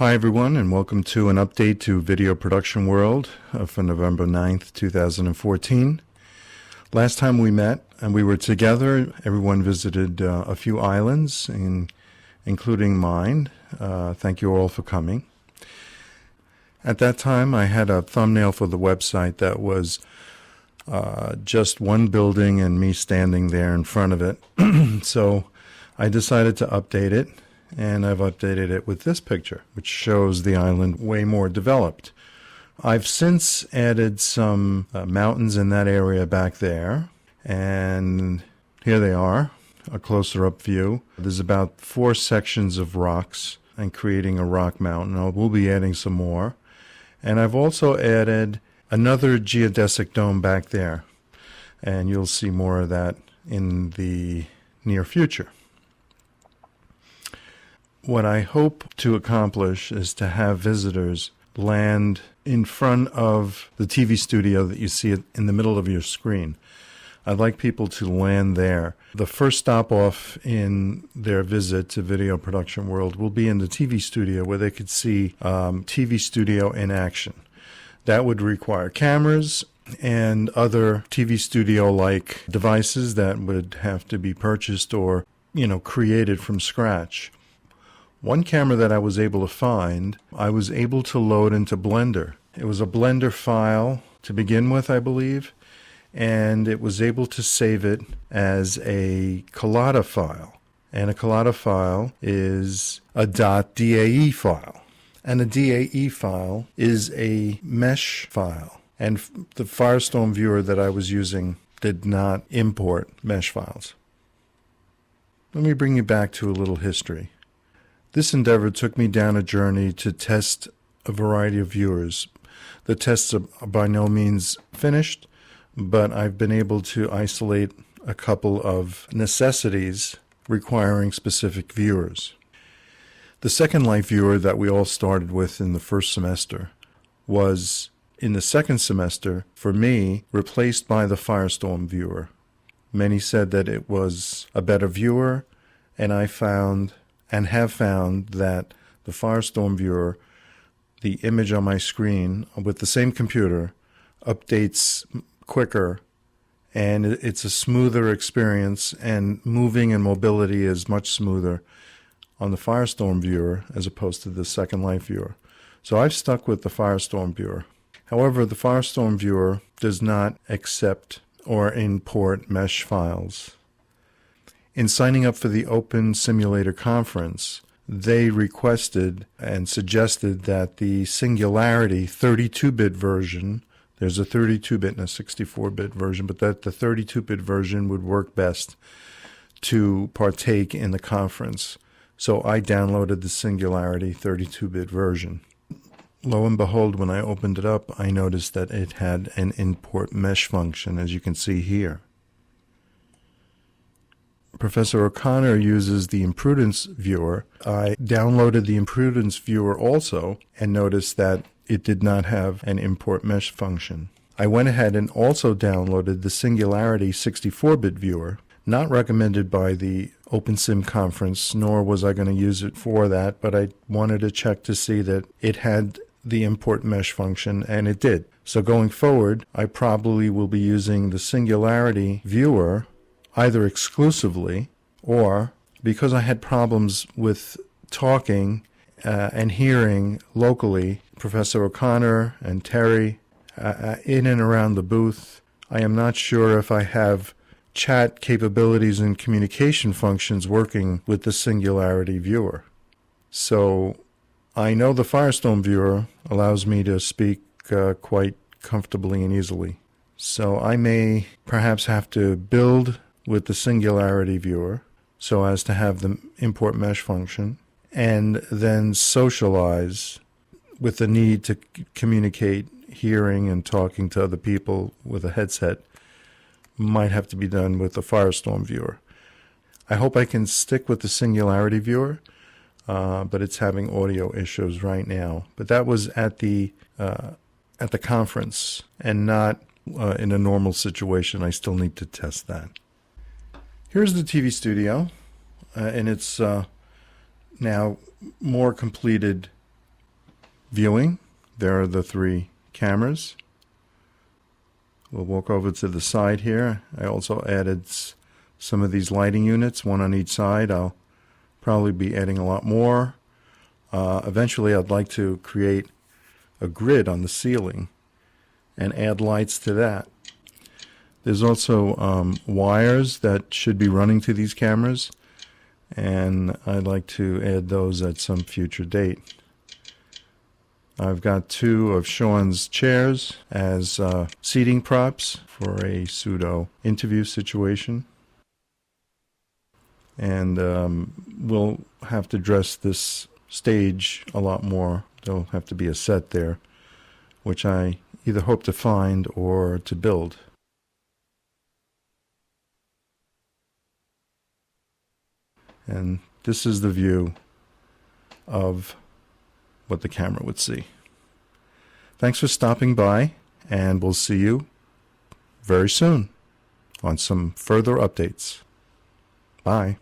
Hi everyone, and welcome to an update to Video Production World for November 9th, 2014. Last time we met and we were together, everyone visited a few islands, including mine. Thank you all for coming. At that time, I had a thumbnail for the website that was just one building and me standing there in front of it. So I decided to update it. And I've updated it with this picture, which shows the island way more developed. I've since added some mountains in that area back there, and here they are, a closer up view. There's about 4 sections of rocks and creating a rock mountain. We'll be adding some more. And I've also added another geodesic dome back there, and you'll see more of that in the near future. What I hope to accomplish is to have visitors land in front of the TV studio that you see in the middle of your screen. I'd like people to land there. The first stop off in their visit to Video Production World will be in the TV studio, where they could see TV studio in action. That would require cameras and other TV studio-like devices that would have to be purchased or, created from scratch. One camera that I was able to find, I was able to load into Blender. It was a Blender file to begin with, I believe, and it was able to save it as a collada file. And a collada file is a .dae file. And a DAE file is a mesh file. And the Firestorm viewer that I was using did not import mesh files. Let me bring you back to a little history. This endeavor took me down a journey to test a variety of viewers. The tests are by no means finished, but I've been able to isolate a couple of necessities requiring specific viewers. The Second Life viewer that we all started with in the first semester was, in the second semester, for me, replaced by the Firestorm viewer. Many said that it was a better viewer, and I found and have found that the Firestorm viewer, the image on my screen with the same computer, updates quicker, and it's a smoother experience, and moving and mobility is much smoother on the Firestorm viewer as opposed to the Second Life viewer. So I've stuck with the Firestorm viewer. However, the Firestorm viewer does not accept or import mesh files. In signing up for the Open Simulator Conference, they requested and suggested that the Singularity 32-bit version, there's a 32-bit and a 64-bit version, but that the 32-bit version would work best to partake in the conference. So I downloaded the Singularity 32-bit version. Lo and behold, when I opened it up, I noticed that it had an import mesh function, as you can see here. Professor O'Connor uses the Imprudence viewer. I downloaded the Imprudence viewer also and noticed that it did not have an import mesh function. I went ahead and also downloaded the Singularity 64-bit viewer, not recommended by the OpenSim conference, nor was I going to use it for that, but I wanted to check to see that it had the import mesh function, and it did. So going forward, I probably will be using the Singularity viewer either exclusively, or because I had problems with talking and hearing locally, Professor O'Connor and Terry in and around the booth, I am not sure if I have chat capabilities and communication functions working with the Singularity viewer. So I know the Firestorm viewer allows me to speak quite comfortably and easily. So I may perhaps have to build with the Singularity viewer so as to have the import mesh function, and then socialize with the need to communicate hearing and talking to other people with a headset might have to be done with the Firestorm viewer. I hope I can stick with the Singularity viewer, but it's having audio issues right now. But that was at the conference and not in a normal situation. I still need to test that. Here's the TV studio, and it's now more completed viewing. There are the 3 cameras. We'll walk over to the side here. I also added some of these lighting units, one on each side. I'll probably be adding a lot more. Eventually I'd like to create a grid on the ceiling and add lights to that. There's also wires that should be running to these cameras, and I'd like to add those at some future date. I've got 2 of Sean's chairs as seating props for a pseudo interview situation. And we'll have to dress this stage a lot more. There'll have to be a set there, which I either hope to find or to build. And this is the view of what the camera would see. Thanks for stopping by, and we'll see you very soon on some further updates. Bye.